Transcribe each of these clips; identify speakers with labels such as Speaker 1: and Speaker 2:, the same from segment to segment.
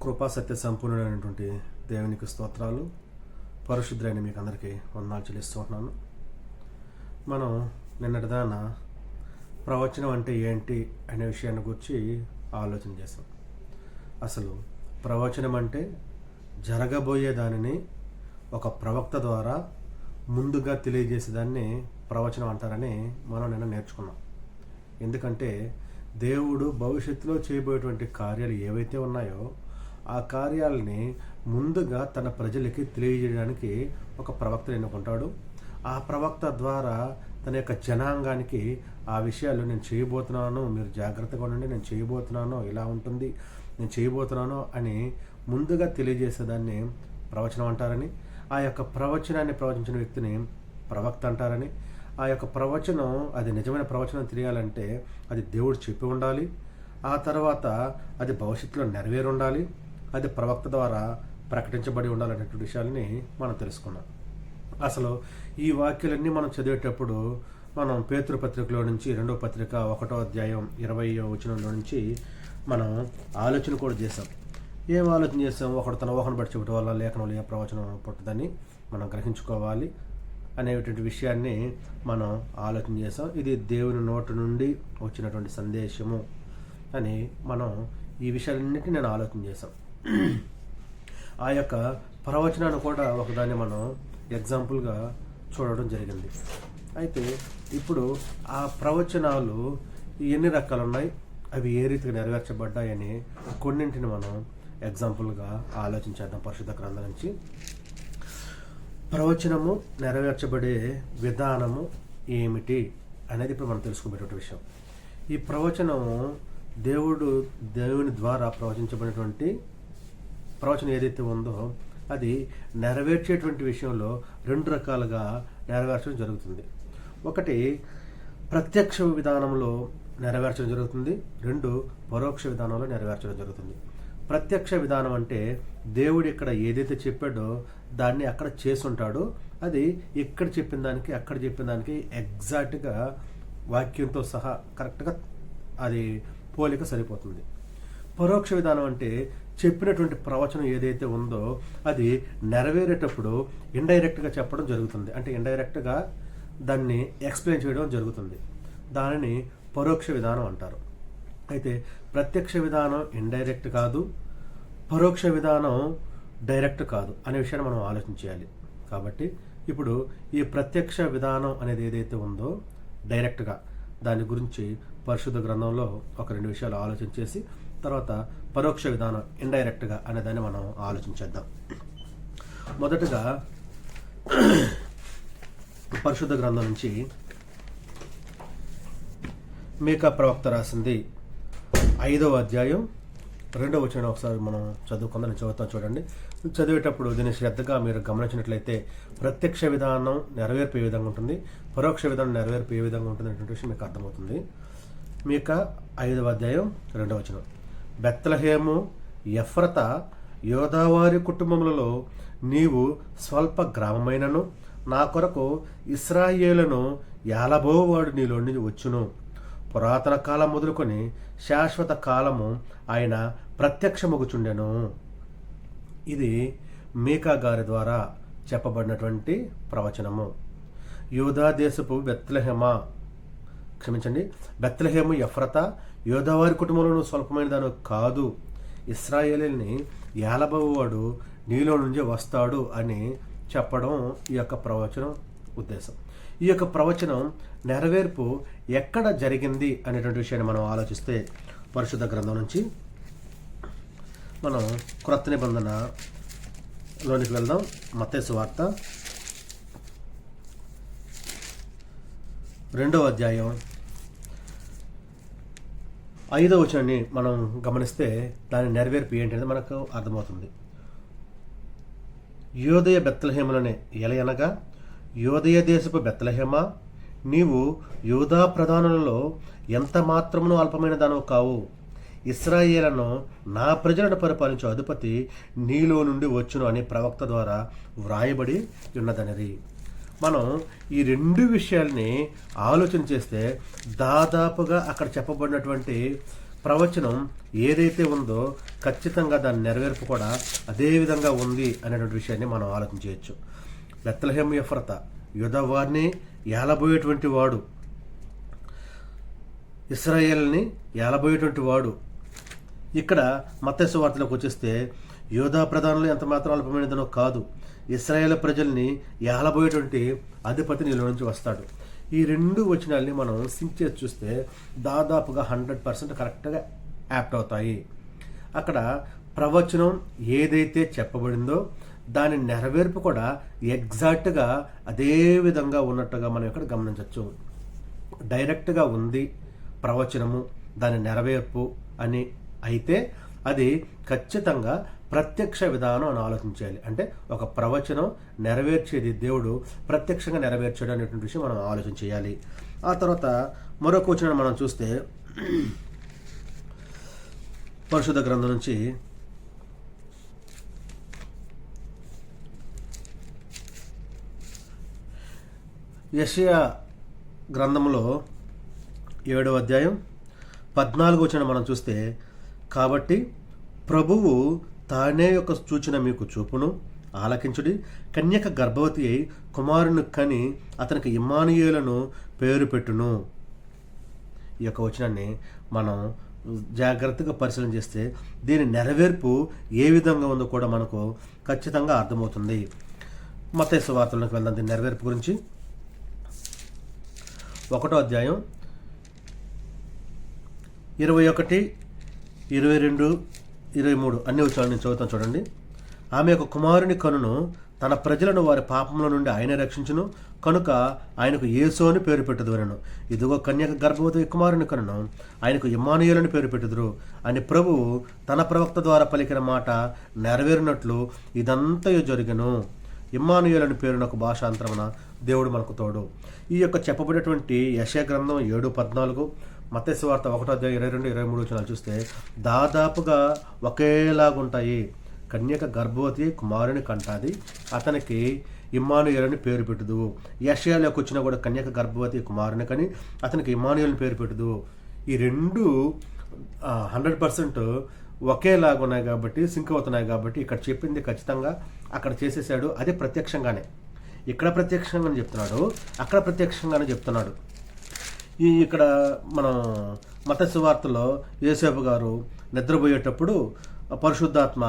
Speaker 1: కృపా సత్య సంపూర్ణమైనటువంటి దేవునికి స్తోత్రాలు. పరిశుద్ధులైన మీకు అందరికీ వందనాలు చెల్లిస్తున్నాను. మనం నిన్నటిదాన ప్రవచనం అంటే ఏంటి అనే విషయాన్ని గురించి ఆలోచన చేసాం. అసలు ప్రవచనం అంటే జరగబోయే దానిని ఒక ప్రవక్త ద్వారా ముందుగా తెలియజేసేదాన్ని ప్రవచనం అంటారని మనం నిన్న నేర్చుకున్నాం. ఎందుకంటే దేవుడు భవిష్యత్తులో చేయబోయేటువంటి కార్యాలు ఏవైతే ఉన్నాయో ఆ కార్యాలని ముందుగా తన ప్రజలకి తెలియజేయడానికి ఒక ప్రవక్తను ఎన్నుకుంటాడు. ఆ ప్రవక్త ద్వారా తన యొక్క జనాంగానికి ఆ విషయాలు నేను చేయబోతున్నాను, మీరు జాగ్రత్తగా ఉండండి, నేను చేయబోతున్నాను, ఇలా ఉంటుంది, నేను చేయబోతున్నాను అని ముందుగా తెలియజేసేదాన్ని ప్రవచనం అంటారని, ఆ యొక్క ప్రవచనాన్ని ప్రవచించిన వ్యక్తిని ప్రవక్త అంటారని, ఆ యొక్క ప్రవచనం అది నిజమైన ప్రవచనం తెలియాలంటే అది దేవుడు చెప్పి ఉండాలి, ఆ తర్వాత అది భవిష్యత్తులో నెరవేరి ఉండాలి, అది ప్రవక్త ద్వారా ప్రకటించబడి ఉండాలనేటువంటి విషయాలని మనం తెలుసుకున్నాం. అసలు ఈ వాక్యాలన్నీ మనం చదివేటప్పుడు మనం పేతురు పత్రికలో నుంచి 2వ పత్రిక 1వ అధ్యాయం 20వ వచనంలో నుంచి మనం ఆలోచన కూడా చేసాం. ఏం ఆలోచన చేసాం? ఒకడు తన ఊహను బట్టి చెప్పడం వల్ల లేఖనంలో ఏ ప్రవచనం పుట్టదని మనం గ్రహించుకోవాలి అనేటువంటి విషయాన్ని మనం ఆలోచన చేసాం. ఇది దేవుని నోటి నుండి వచ్చినటువంటి సందేశము అని మనం ఈ విషయాలన్నిటిని నేను ఆలోచన చేశాం. ఆ యొక్క ప్రవచనాన్ని కూడా ఒకదాన్ని మనం ఎగ్జాంపుల్గా చూడడం జరిగింది. అయితే ఇప్పుడు ఆ ప్రవచనాలు ఎన్ని రకాలు ఉన్నాయి, అవి ఏ రీతిగా నెరవేర్చబడ్డాయని కొన్నింటిని మనం ఎగ్జాంపుల్గా ఆలోచించేద్దాం. పరిశుద్ధ గ్రంథం నుంచి ప్రవచనము నెరవేర్చబడే విధానము ఏమిటి అనేది ఇప్పుడు మనం తెలుసుకునేటువంటి విషయం. ఈ ప్రవచనము దేవుని ద్వారా ప్రవచించబడినటువంటి ప్రవచనం ఏదైతే ఉందో అది నెరవేర్చేటువంటి విషయంలో 2 రకాలుగా నెరవేర్చడం జరుగుతుంది. ఒకటి ప్రత్యక్ష విధానంలో నెరవేర్చడం జరుగుతుంది, 2 పరోక్ష విధానంలో నెరవేర్చడం జరుగుతుంది. ప్రత్యక్ష విధానం అంటే దేవుడు ఇక్కడ ఏదైతే చెప్పాడో దాన్ని అక్కడ చేసుంటాడో అది ఇక్కడ చెప్పిన దానికి అక్కడ చెప్పిన దానికి ఎగ్జాక్ట్గా వాక్యంతో సహా కరెక్ట్గా అది పోలిక సరిపోతుంది. పరోక్ష విధానం అంటే చెప్పినటువంటి ప్రవచనం ఏదైతే ఉందో అది నెరవేరేటప్పుడు ఇండైరెక్ట్గా చెప్పడం జరుగుతుంది, అంటే ఇండైరెక్ట్గా దాన్ని ఎక్స్ప్లెయిన్ చేయడం జరుగుతుంది. దానిని పరోక్ష విధానం అంటారు. అయితే ప్రత్యక్ష విధానం ఇండైరెక్ట్ కాదు, పరోక్ష విధానం డైరెక్ట్ కాదు అనే విషయాన్ని మనం ఆలోచించాలి. కాబట్టి ఇప్పుడు ఈ ప్రత్యక్ష విధానం అనేది ఏదైతే ఉందో డైరెక్ట్గా దాని గురించి పరిశుద్ధ గ్రంథంలో ఒక 2 విషయాలు ఆలోచన చేసి తర్వాత పరోక్ష విధానం ఇండైరెక్ట్గా అనే దాన్ని మనం ఆలోచించేద్దాం. మొదటగా పరిశుద్ధ గ్రంథం నుంచి మీకా ప్రవక్త రాసింది 5వ అధ్యాయం 2వ వచనం ఒకసారి మనం చదువుకుందాం. నేను చదువుతాను, చూడండి. చదివేటప్పుడు దీన్ని శ్రద్ధగా మీరు గమనించినట్లయితే ప్రత్యక్ష విధానం నెరవేర్పు ఏ విధంగా ఉంటుంది, పరోక్ష విధానం నెరవేర్పు ఏ విధంగా ఉంటుంది అనేటువంటి విషయం మీకు అర్థమవుతుంది. మీకా 5వ అధ్యాయం 2వ వచనం. బెత్లెహేము ఎఫ్రతా యోదావారి కుటుంబములలో నీవు స్వల్ప గ్రామమైనను నా కొరకు ఇశ్రాయేలును ఏలబోవాడు నీలో నుంచి వచ్చును. పురాతన కాలం మొదలుకొని శాశ్వత కాలము ఆయన ప్రత్యక్షమగుచుండెను. ఇది మీకా గారి ద్వారా చెప్పబడినటువంటి ప్రవచనము. యూదా దేశపు బెత్లెహేము ఎఫ్రతా యోదావారి కుటుంబంలో స్వల్పమైన దాని కాదు, ఇశ్రాయేలుని ఏలబోవాడు నీలో నుంచి వస్తాడు అని చెప్పడం ఈ యొక్క ప్రవచనం ఉద్దేశం. ఈ యొక్క ప్రవచనం నెరవేర్పు ఎక్కడ జరిగింది అనేటువంటి విషయాన్ని మనం ఆలోచిస్తే పరిశుద్ధ గ్రంథం నుంచి మనం క్రొత్త నిబంధనలోనికి వెళ్దాం. మత్తయి సువార్త 2వ అధ్యాయం 5వ వచనాన్ని మనం గమనిస్తే దాని నెరవేర్పు ఏంటనేది మనకు అర్థమవుతుంది. యోదయ బెత్లెహేములనే ఎలయనగా యోదయ దేశపు బెత్లెహేమా, నీవు యూదా ప్రధానులలో ఎంత మాత్రమును అల్పమైన దానవు కావు, ఇశ్రాయేలును నా ప్రజలను పరిపాలించు అధిపతి నీలో నుండి వచ్చును అని ప్రవక్త ద్వారా వ్రాయబడి ఉన్నదనిది. మనం ఈ 2 విషయాల్ని ఆలోచన చేస్తే దాదాపుగా అక్కడ చెప్పబడినటువంటి ప్రవచనం ఏదైతే ఉందో ఖచ్చితంగా దాని నెరవేర్పు కూడా అదే విధంగా ఉంది అనేటువంటి విషయాన్ని మనం ఆలోచించవచ్చు. బెత్లెహేము ఎఫ్రాతా, యూదా వారిని ఏలబోయేటువంటి వాడు, ఇశ్రాయేలుని ఏలబోయేటువంటి వాడు. ఇక్కడ మత్తయి సువార్తలోకి వచ్చేస్తే యూదా ప్రధానులు ఎంత మాత్రం అల్పమైనదనో కాదు, ఇశ్రాయేల్ ప్రజల్ని ఏలబోయేటువంటి అధిపతి నీలో నుంచి వస్తాడు. ఈ రెండు వచనాల్ని మనం సింక్ చేసి చూస్తే దాదాపుగా 100% కరెక్ట్గా యాప్ట్ అవుతాయి. అక్కడ ప్రవచనం ఏదైతే చెప్పబడిందో దాని నెరవేర్పు కూడా ఎగ్జాక్ట్గా అదే విధంగా ఉన్నట్టుగా మనం ఇక్కడ గమనించవచ్చు. డైరెక్ట్గా ఉంది ప్రవచనము, దాని నెరవేర్పు అని అయితే అది ఖచ్చితంగా ప్రత్యక్ష విధానం అని ఆలోచించాలి. అంటే ఒక ప్రవచనం నెరవేర్చేది దేవుడు ప్రత్యక్షంగా నెరవేర్చాడు అనేటువంటి విషయం మనం ఆలోచన చేయాలి. ఆ తర్వాత మరొక వచనం మనం చూస్తే పరిశుద్ధ గ్రంథం నుంచి యెషయా గ్రంథంలో 7వ అధ్యాయం 14వ వచనం మనం చూస్తే, కాబట్టి ప్రభువు తానే యొక్క సూచన మీకు చూపును, ఆలకించుడి, కన్యక గర్భవతి అయి కుమారుని కని అతనికి ఇమ్మానుయేలును పేరు పెట్టును. ఈ యొక్క వచనాన్ని మనం జాగ్రత్తగా పరిశీలన చేస్తే దీని నెరవేర్పు ఏ విధంగా ఉందో కూడా మనకు ఖచ్చితంగా అర్థమవుతుంది. మత్తయి సువార్తలోకి వెళ్దాం. దీని నెరవేర్పు గురించి 1వ అధ్యాయం 21, 22, 23 అన్ని వచనాలు నేను చదువుతాను చూడండి. ఆమె ఒక కుమారుని కనును, తన ప్రజలను వారి పాపముల నుండి ఆయన రక్షించును, కనుక ఆయనకు యేసు అని పేరు పెట్టుదురను. ఇదిగో కన్యక గర్భవతి కుమారుని కనును, ఆయనకు ఇమ్మానుయేలుని పేరు పెట్టుదురు అని ప్రభువు తన ప్రవక్త ద్వారా పలికిన మాట నెరవేరినట్లు ఇదంతయు జరిగెను. ఇమ్మానుయేలుని పేరునకు భాషాంతరమున దేవుడు మనకు తోడు. ఈ యొక్క చెప్పబడినటువంటి యెషయా గ్రంథం 7:14, మత్తయి సువార్త 1వ అధ్యాయం 22, 23 వచనాలు చూస్తే దాదాపుగా ఒకేలాగుంటాయి. కన్యక గర్భవతి కుమారుని కంటాది, అతనికి ఇమ్మానుయేలుని పేరు పెట్టుదు. యెషయాలోకి వచ్చినా కూడా కన్యక గర్భవతి కుమారుని కని అతనికి ఇమ్మానుయేలుని పేరు పెట్టుదు. ఈ రెండు 100% ఒకేలాగా ఉన్నాయి కాబట్టి, సింక్ అవుతున్నాయి కాబట్టి ఇక్కడ చెప్పింది ఖచ్చితంగా అక్కడ చేసేసాడు. అదే ప్రత్యక్షంగానే, ఇక్కడ ప్రత్యక్షంగానే చెప్తున్నాడు, అక్కడ ప్రత్యక్షంగానే చెప్తున్నాడు. ఇక్కడ మనం మత్తయి సువార్తలో యోసేపు గారు నిద్రపోయేటప్పుడు పరిశుద్ధాత్మ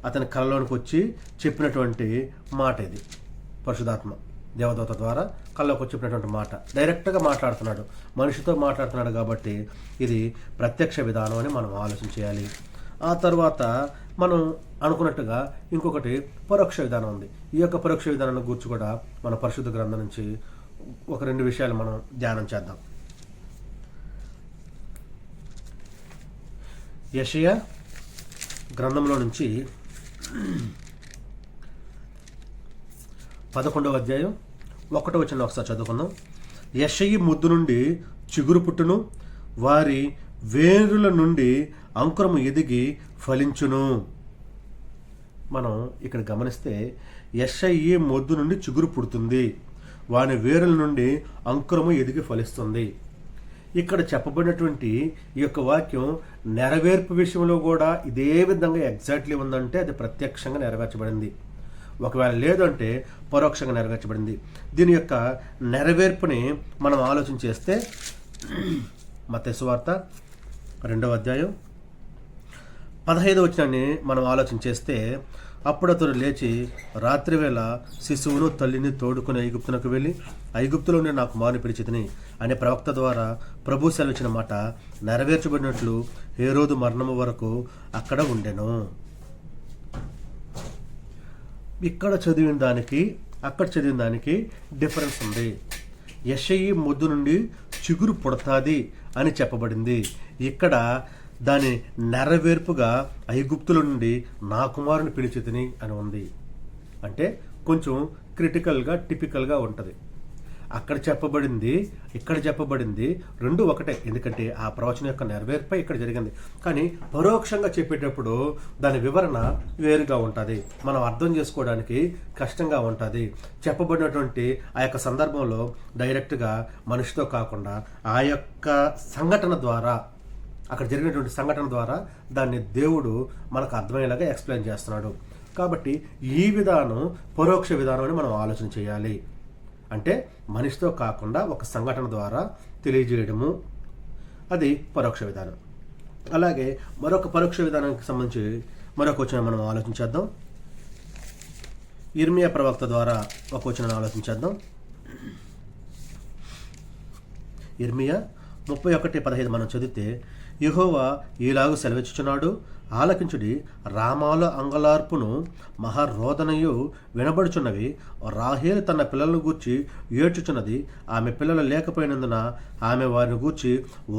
Speaker 1: అతని కళ్ళలోనికి వచ్చి చెప్పినటువంటి మాట ఇది. పరిశుద్ధాత్మ దేవదూత ద్వారా కళ్ళలోకి వచ్చి చెప్పినటువంటి మాట, డైరెక్ట్గా మాట్లాడుతున్నాడు, మనిషితో మాట్లాడుతున్నాడు కాబట్టి ఇది ప్రత్యక్ష విధానం అని మనం ఆలోచన చేయాలి. ఆ తర్వాత మనం అనుకున్నట్టుగా ఇంకొకటి పరోక్ష విధానం ఉంది. ఈ యొక్క పరోక్ష విధానాన్ని గురించి కూడా మన పరిశుద్ధ గ్రంథం నుంచి ఒక 2 విషయాలు మనం ధ్యానం చేద్దాం. యెషయా గ్రంథంలో నుంచి 11వ అధ్యాయం 1వ వచనం ఒకసారి చదువుకుందాం. యెషయి ముద్దు నుండి చిగురు పుట్టును, వారి వేరుల నుండి అంకురము ఎదిగి ఫలించును. మనం ఇక్కడ గమనిస్తే యెషయి మొద్దు నుండి చిగురు పుడుతుంది, వాని వేరుల నుండి అంకురము ఎదిగి ఫలిస్తుంది. ఇక్కడ చెప్పబడినటువంటి ఈ యొక్క వాక్యం నెరవేర్పు విషయంలో కూడా ఇదే విధంగా ఎగ్జాక్ట్లీ ఉందంటే అది ప్రత్యక్షంగా నెరవేర్చబడింది. ఒకవేళ లేదంటే పరోక్షంగా నెరవేర్చబడింది. దీని యొక్క నెరవేర్పుని మనం ఆలోచన చేస్తే మత్తయి సువార్త 2వ అధ్యాయం 15వ వచనాన్ని మనం ఆలోచన చేస్తే, అప్పుడు అతడు లేచి రాత్రివేళ శిశువును తల్లిని తోడుకుని ఐగుప్తునకు వెళ్ళి ఐగుప్తులో నేను నా కుమారుని పిలిచితిని అనే ప్రవక్త ద్వారా ప్రభు సెలవిచ్చిన మాట నెరవేర్చబడినట్లు హేరోదు మరణము వరకు అక్కడ ఉండెను. ఇక్కడ చదివిన దానికి అక్కడ చదివిన దానికి డిఫరెన్స్ ఉంది. యెషయి మొద్దు నుండి చిగురు పుడతాది అని చెప్పబడింది. ఇక్కడ దాని నెరవేర్పుగా ఐగుప్తుల నుండి నా కుమారుని పిలిచితిని అని ఉంది. అంటే కొంచెం క్రిటికల్గా టిపికల్గా ఉంటుంది. అక్కడ చెప్పబడింది ఇక్కడ చెప్పబడింది రెండు ఒకటే. ఎందుకంటే ఆ ప్రవచనం యొక్క నెరవేర్పై ఇక్కడ జరిగింది. కానీ పరోక్షంగా చెప్పేటప్పుడు దాని వివరణ వేరుగా ఉంటుంది, మనం అర్థం చేసుకోవడానికి కష్టంగా ఉంటుంది. చెప్పబడినటువంటి ఆ యొక్క సందర్భంలో డైరెక్ట్గా మనిషితో కాకుండా ఆ యొక్క సంఘటన ద్వారా అక్కడ జరిగినటువంటి సంఘటన ద్వారా దాన్ని దేవుడు మనకు అర్థమయ్యేలాగా ఎక్స్ప్లెయిన్ చేస్తున్నాడు. కాబట్టి ఈ విధానం పరోక్ష విధానం అని మనం ఆలోచన చేయాలి. అంటే మనిషితో కాకుండా ఒక సంఘటన ద్వారా తెలియజేయడము, అది పరోక్ష విధానం. అలాగే మరొక పరోక్ష విధానానికి సంబంధించి మరొక వచనం మనం ఆలోచించేద్దాం. ఇర్మియా ప్రవక్త ద్వారా ఒక వచనాన్ని ఆలోచించేద్దాం. ఇర్మియా 31:15 మనం చదివితే, యెహోవా ఈలాగు సెలవిచ్చుచున్నాడు, ఆలకించుడి, రామాలో అంగలార్పును మహారోదనయు వినబడుచున్నవి. రాహేలు తన పిల్లలను గూర్చి ఏడ్చుచున్నది, ఆమె పిల్లలు లేకపోయినందున ఆమె వారిని గూర్చి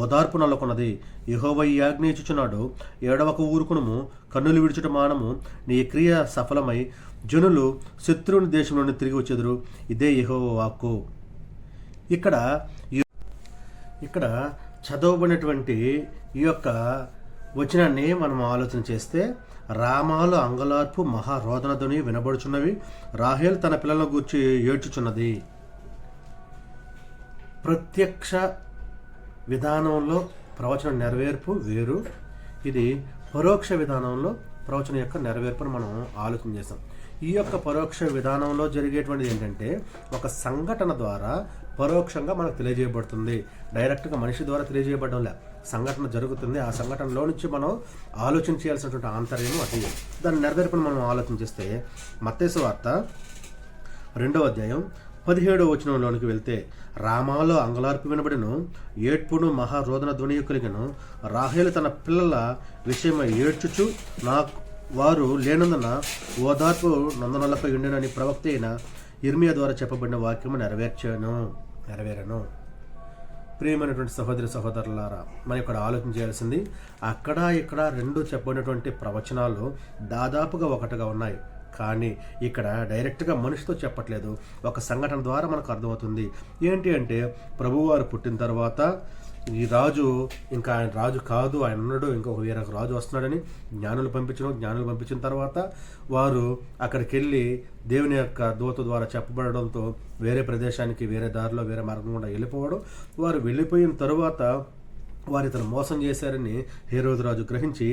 Speaker 1: ఓదార్పు నల్లుకున్నది. యెహోవా ఈ ఆజ్ఞ ఇచ్చుచున్నాడు, ఏడవక ఊరుకునుము, కన్నులు విడుచుట మానము, నీ క్రియ సఫలమై జనులు శత్రువుని దేశం నుండి తిరిగి వచ్చేదురు. ఇదే యెహోవా వాక్కు. ఇక్కడ చదవబడినటువంటి ఈ యొక్క వచనాన్ని మనం ఆలోచన చేస్తే, రామాలో అంగలార్పు మహారోదన ధ్వని వినబడుచున్నవి, రాహేల్ తన పిల్లల గూర్చి ఏడ్చుచున్నది. ప్రత్యక్ష విధానంలో ప్రవచన నెరవేర్పు వేరు, ఇది పరోక్ష విధానంలో ప్రవచన యొక్క నెరవేర్పును మనం ఆలోచన చేస్తాం. ఈ యొక్క పరోక్ష విధానంలో జరిగేటువంటిది ఏంటంటే, ఒక సంఘటన ద్వారా పరోక్షంగా మనకు తెలియజేయబడుతుంది. డైరెక్ట్గా మనిషి ద్వారా తెలియజేయబడడం లే, సంఘటన జరుగుతుంది, ఆ సంఘటనలో నుంచి మనం ఆలోచన చేయాల్సినటువంటి ఆంతర్యం అది. దాని నెరవేర్పును మనం ఆలోచన చేస్తే, మత్తయి సువార్త 2వ అధ్యాయం 17వ వచనంలోనికి వెళ్తే, రామాలో అంగలార్పు వినబడిను, ఏడ్పును మహారోదన ధ్వని కలిగను, రాహేలు తన పిల్లల విషయమై ఏడ్చుచు వారు లేనందున ఓదార్పు నందనలపై ఉండేనని ప్రవక్త అయిన ఇర్మియా ద్వారా చెప్పబడిన వాక్యము నెరవేరను. ప్రియమైనటువంటి సహోదరి సహోదరులారా, మనం ఇక్కడ ఆలోచన చేయాల్సింది, అక్కడ ఇక్కడ రెండు చెప్పబడినటువంటి ప్రవచనాలు దాదాపుగా ఒకటిగా ఉన్నాయి. కానీ ఇక్కడ డైరెక్ట్గా మనిషితో చెప్పట్లేదు, ఒక సంఘటన ద్వారా మనకు అర్థమవుతుంది. ఏంటి అంటే, ప్రభువారు పుట్టిన తర్వాత ఈ రాజు ఇంకా ఆయన రాజు కాదు, ఆయన ఉన్నాడు, ఇంకొక వేరొక రాజు వస్తున్నాడని జ్ఞానులు పంపించిన తర్వాత వారు అక్కడికి వెళ్ళి దేవుని యొక్క దూత ద్వారా చెప్పబడడంతో వేరే ప్రదేశానికి, వేరే దారిలో, వేరే మార్గం గుండా వెళ్ళిపోవడం, వారు వెళ్ళిపోయిన తరువాత వారు ఇతను మోసం చేశారని హేరోదు రాజు గ్రహించి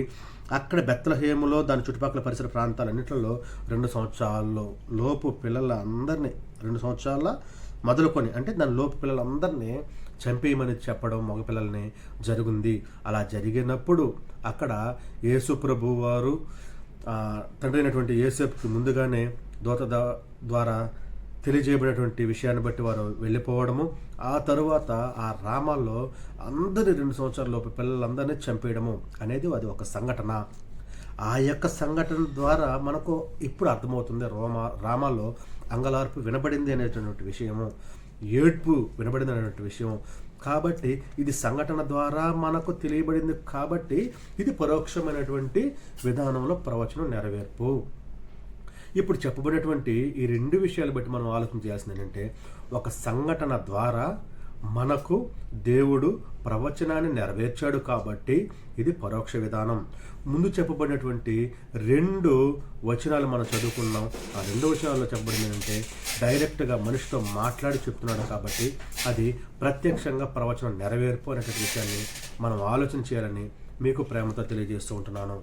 Speaker 1: అక్కడ బెత్లెహేములో దాని చుట్టుపక్కల పరిసర ప్రాంతాలన్నింటిలో 2 సంవత్సరాల లోపు పిల్లలందరినీ, 2 సంవత్సరాల మొదలుకొని అంటే దాని లోపు పిల్లలందరినీ చంపేయమని చెప్పడం మగపిల్లల్ని జరిగింది. అలా జరిగినప్పుడు అక్కడ యేసు ప్రభు వారు తండ్రి అయినటువంటి యేసేపుకి ముందుగానే దూత ద్వారా తెలియజేయబడినటువంటి విషయాన్ని బట్టి వారు వెళ్ళిపోవడము, ఆ తరువాత ఆ రామాల్లో అందరి 2 సంవత్సరాల లోపు పిల్లలందరినీ చంపేయడము అనేది అది ఒక సంఘటన. ఆ యొక్క సంఘటన ద్వారా మనకు ఇప్పుడు అర్థమవుతుంది, రామాల్లో అంగలార్పు వినబడింది అనేటువంటి విషయము, ఏడ్పు వినబడింది అనేటువంటి విషయం. కాబట్టి ఇది సంఘటన ద్వారా మనకు తెలియబడింది. కాబట్టి ఇది పరోక్షమైనటువంటి విధానంలో ప్రవచనం నెరవేర్పు. ఇప్పుడు చెప్పబడినటువంటి ఈ 2 విషయాలు బట్టి మనం ఆలోచన చేయాల్సింది ఏంటంటే, ఒక సంఘటన ద్వారా మనకు దేవుడు ప్రవచనాన్ని నెరవేర్చాడు కాబట్టి ఇది పరోక్ష విధానం. ముందు చెప్పబడినటువంటి 2 వచనాలు మనం చదువుకున్నాం. ఆ 2 వచనాల్లో చెప్పబడింది ఏంటంటే, డైరెక్ట్గా మనిషితో మాట్లాడి చెప్తున్నాడు కాబట్టి అది ప్రత్యక్షంగా ప్రవచనం నెరవేర్పు అనేటువంటి విషయాన్ని మనం ఆలోచన చేయాలని మీకు ప్రేమతో తెలియజేస్తూ ఉంటున్నాను.